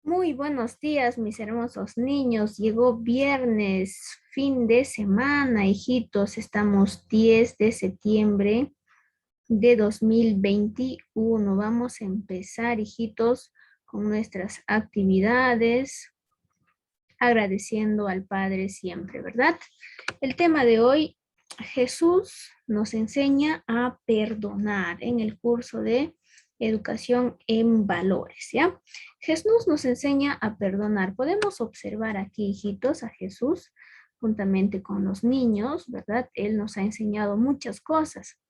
Muy buenos días, mis hermosos niños. Llegó viernes, fin de semana, hijitos. Estamos 10 de septiembre de 2021. Vamos a empezar, hijitos, con nuestras actividades, agradeciendo al Padre siempre, ¿verdad? El tema de hoy, Jesús nos enseña a perdonar en el curso de Educación en Valores, ¿ya? Jesús nos enseña a perdonar. Podemos observar aquí, hijitos, a Jesús juntamente con los niños, ¿verdad? Él nos ha enseñado muchas cosas,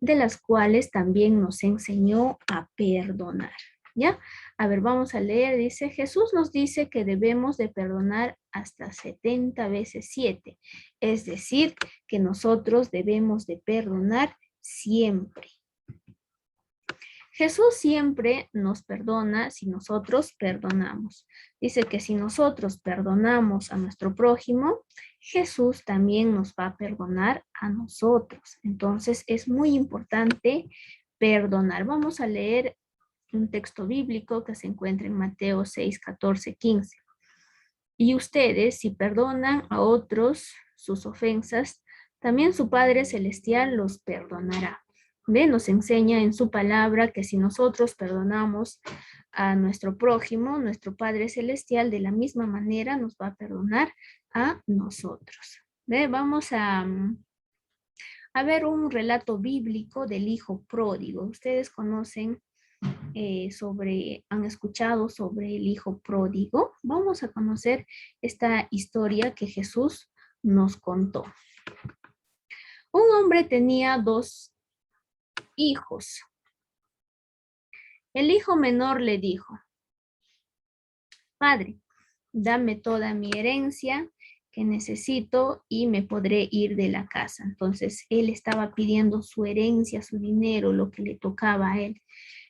de las cuales también nos enseñó a perdonar, ¿ya? A ver, vamos a leer, dice, Jesús nos dice que debemos de perdonar hasta 70 veces 7, es decir, que nosotros debemos de perdonar siempre. Jesús siempre nos perdona si nosotros perdonamos. Dice que si nosotros perdonamos a nuestro prójimo, Jesús también nos va a perdonar a nosotros. Entonces es muy importante perdonar. Vamos a leer un texto bíblico que se encuentra en Mateo 6, 14, 15. Y ustedes, si perdonan a otros sus ofensas, también su Padre Celestial los perdonará. ¿Ve? Nos enseña en su palabra que si nosotros perdonamos a nuestro prójimo, nuestro Padre Celestial de la misma manera nos va a perdonar a nosotros. ¿Ve? Vamos a ver un relato bíblico del hijo pródigo. Ustedes conocen han escuchado sobre el hijo pródigo. Vamos a conocer esta historia que Jesús nos contó. Un hombre tenía dos hijos. El hijo menor le dijo, Padre, dame toda mi herencia que necesito y me podré ir de la casa. Entonces él estaba pidiendo su herencia, su dinero, lo que le tocaba a él.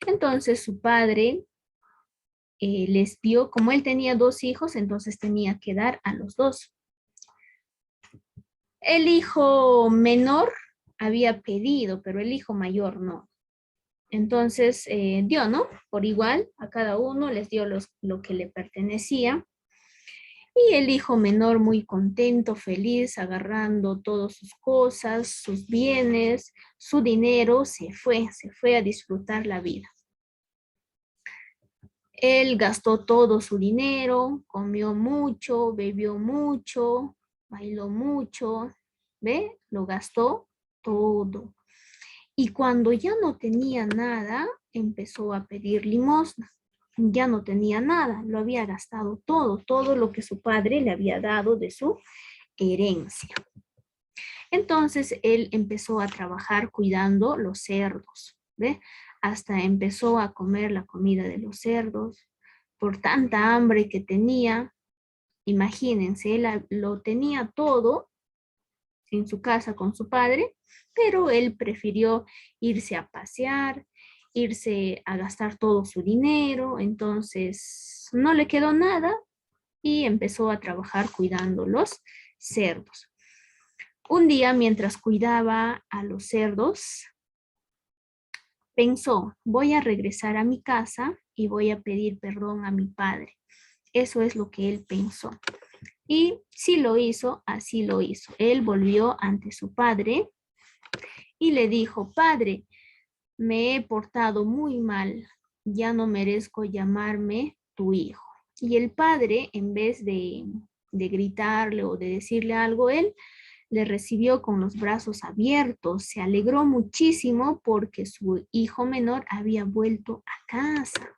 Entonces su padre les dio, como él tenía dos hijos, entonces tenía que dar a los dos. El hijo menor había pedido, pero el hijo mayor no. Entonces dio, ¿no? Por igual, a cada uno les dio lo que le pertenecía. Y el hijo menor muy contento, feliz, agarrando todas sus cosas, sus bienes, su dinero, se fue a disfrutar la vida. Él gastó todo su dinero, comió mucho, bebió mucho, bailó mucho, ¿ve? Lo gastó todo. Y cuando ya no tenía nada, empezó a pedir limosna. Ya no tenía nada, lo había gastado todo lo que su padre le había dado de su herencia. Entonces él empezó a trabajar cuidando los cerdos, ¿ve? Hasta empezó a comer la comida de los cerdos. Por tanta hambre que tenía, imagínense, él lo tenía todo en su casa con su padre, pero él prefirió irse a pasear, irse a gastar todo su dinero, entonces no le quedó nada y empezó a trabajar cuidando los cerdos. Un día, mientras cuidaba a los cerdos, pensó, voy a regresar a mi casa y voy a pedir perdón a mi padre. Eso es lo que él pensó. Y si lo hizo, así lo hizo. Él volvió ante su padre y le dijo, Padre, me he portado muy mal, ya no merezco llamarme tu hijo. Y el padre, en vez de gritarle o de decirle algo, él le recibió con los brazos abiertos, se alegró muchísimo porque su hijo menor había vuelto a casa.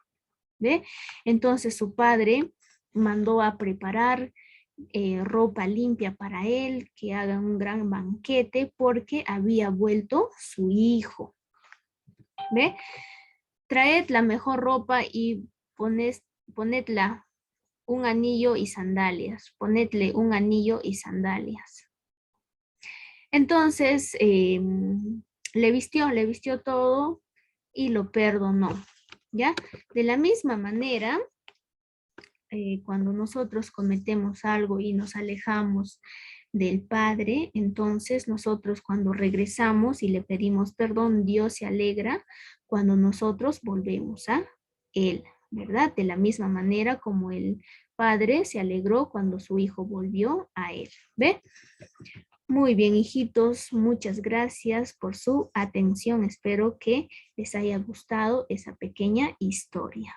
¿Ve? Entonces su padre mandó a preparar ropa limpia para él, que hagan un gran banquete porque había vuelto su hijo. ¿Ve? Traed la mejor ropa y ponedla un anillo y sandalias. Ponedle un anillo y sandalias. Entonces le vistió todo y lo perdonó. ¿Ya? De la misma manera, cuando nosotros cometemos algo y nos alejamos del Padre, entonces nosotros cuando regresamos y le pedimos perdón, Dios se alegra cuando nosotros volvemos a Él. ¿verdad? De la misma manera como el padre se alegró cuando su hijo volvió a él. ¿Ve? Muy bien, hijitos, muchas gracias por su atención. Espero que les haya gustado esa pequeña historia.